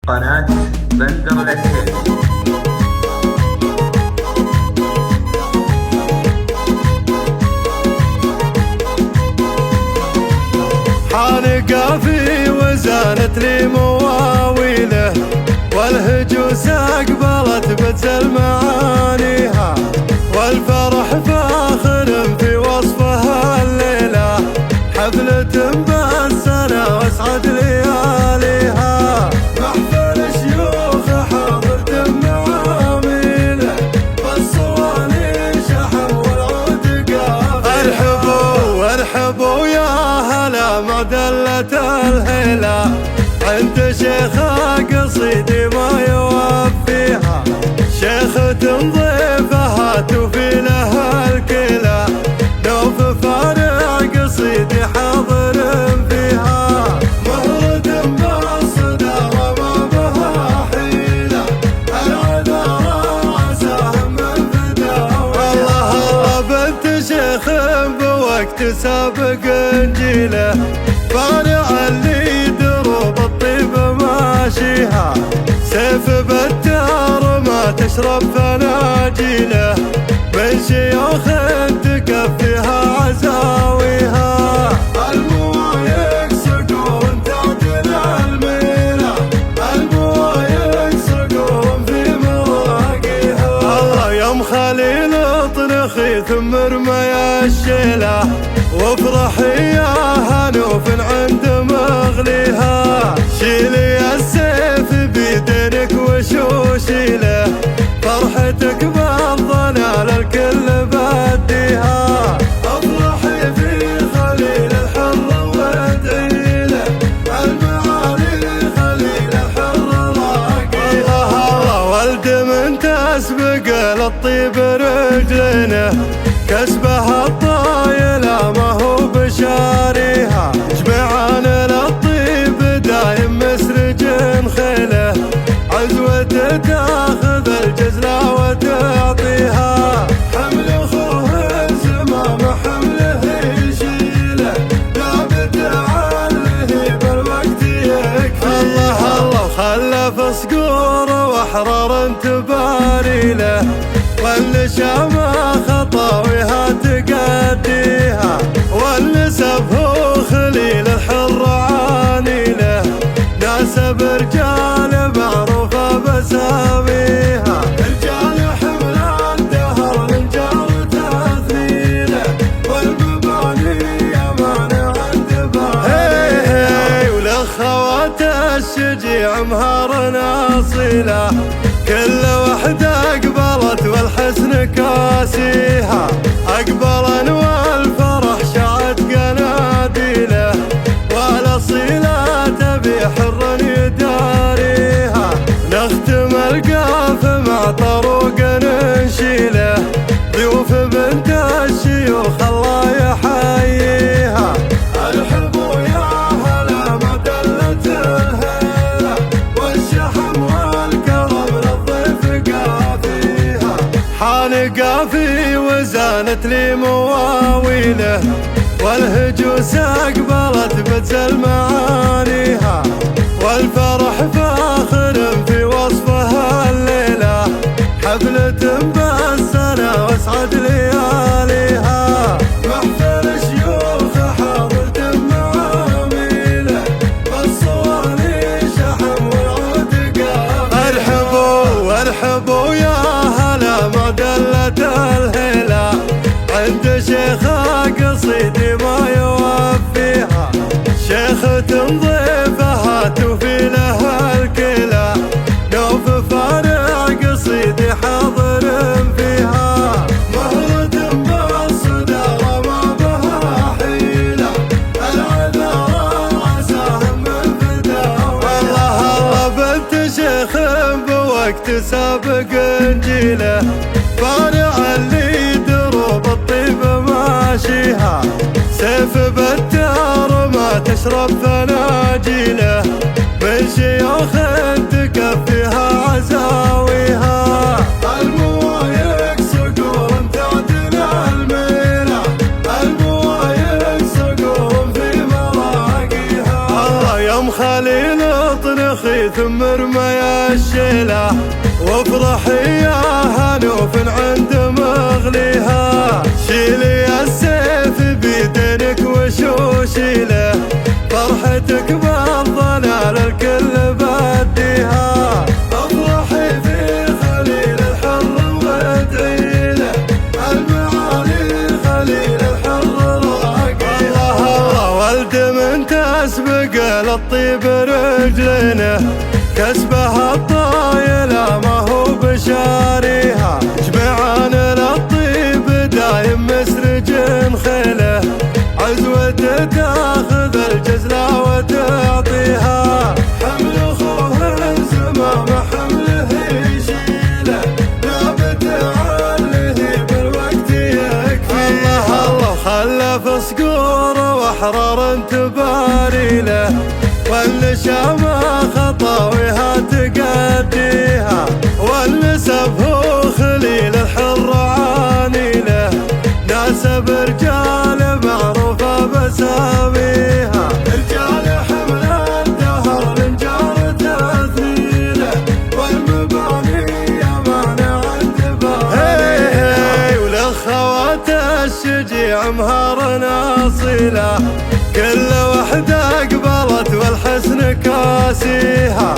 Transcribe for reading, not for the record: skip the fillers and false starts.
قناة بندر العتيبي. حانقة في وزانت لي مواويله، والهجوس أقبلت بتزل معانيها، والفرح فاخر في وصفها الليلة، حفلة بالسنة واسعد لياليها، محفل شيوخ حاضر دم عامله، بالصواني شحن والعود قافله. ارحبوا ارحبوا يا هلا معدلة الهيلة، عند شيخة قصيدي ما يوفيها، شيخة ضيفها توفي لها الكلى، نوف فارع قصيدي حاضر فيها، مهرد بالصدارة ما بها حيلة، العذارى عساهم من فداويها. الله الله بنت شيخ بوقت سابق انجيله، فارع اللي دروب الطيب ماشيها، سيف بتار ما تشرب فناجيله، من شيوخ تكفيها عزاويها، الموايق سقون تعدل الميله، الموايق سقون في مراقيها. الله يوم خليل اطنخي ثم ارمي الشيله، وافرحي يا هنوف عند مغليها، شيلي السيف بيدينك وشوشي له، فرحتك بالضلال الكل بديها، افرحي في خليل الحر وادعي له، المعالي خليل الحر راقيها. الله ولد من تسبق للطيب رجلنا، كسبها الطايلة ما هو بشاريها، جمعان للطيب دايم مسرج خيله، عزوة تاخذ الجزلة وتعطيها، حمل اخوه الزمام حمله يشيله، ثابت عليه بالوقت يكفي. الله الله خلف صقور واحرار تباري له، والشام خطاويها تقديها، والنسب خليل الحر عاني له، ناسب رجال معروفة بساميها، رجال حمل الدهر الجار تثميله، والمباني أمانة عند باليها. ولخوات الشجيع مهارنا أصيله، كل وحدة أقبلت والحسن كاسيها، أقبلا والفرح شعت قناديله، والأصيلة تبي حر يداريها، نختم القاف مع طروق نشيله، ضيوف بنت الشيوخ الله يحييها، ارحبوا يا هلا معدلة الهيلة، والشحم والكرم للضيف قافيها، حانقة في وزانت لي مواويله، والهجوس أقبلت بتزل معانيها، والفرح فاخر في وصفها الليلة، حفلة بالسنة واسعد لياليها، محفل شيوخ حاضر دم عامله، بالصواني شحن والعود قافله. ارحبوا ارحبوا يا هلا معدلة الهيلة، عند شيخة قصيدي ما يوفيها، شيخة ضيفها توفي لها الكلى، نوف فارع قصيدي حاضر فيها، مهرد بالصدارة ما بها حيلة، العذارى عساهم من فداويها. الله الله بنت شيخ بوقت سابق انجيله، فارع اللي دروب الطيب ماشيها، سيف بتار ما تشرب فناجيله، من شيوخ تكفيها عزاويها، الموايق سقون تعدل الميله، الموايق سقون في مراقيها. الله يوم خليل اطنخي ثم الحكمة يا الشيلة، وافرحي يا هنوف عند مغليها. شيلي السيف بيدينك وشوشي له، فرحتك بالضلال الكل بديها. افرحي في خليل الحر وادعي له، المعالي خليل الحر راقيها. الله ولد من تسبق للطيب رجلنا، كسبها الطايلة ما هو بشاريها. جمعان للطيب دايم مسرج خيله، عزوته تاخذ الجزلة وتعطيها. حمل اخوه الزمام حمله يشيله، نابت عليه بالوقت يكفي. الله الله خلف صقور واحرار تباري له، والنشامة خطاويها تقديها. والنسب هو خليل الحر عاني له، ناسب رجال معروفة بساميها. رجال حمل الدهر لنجار تثميله، والمباني أمانة عند باليها. ولخوات الشجيع مهارنا أصيلة، كل وحدة قبلت والحسن كاسيها.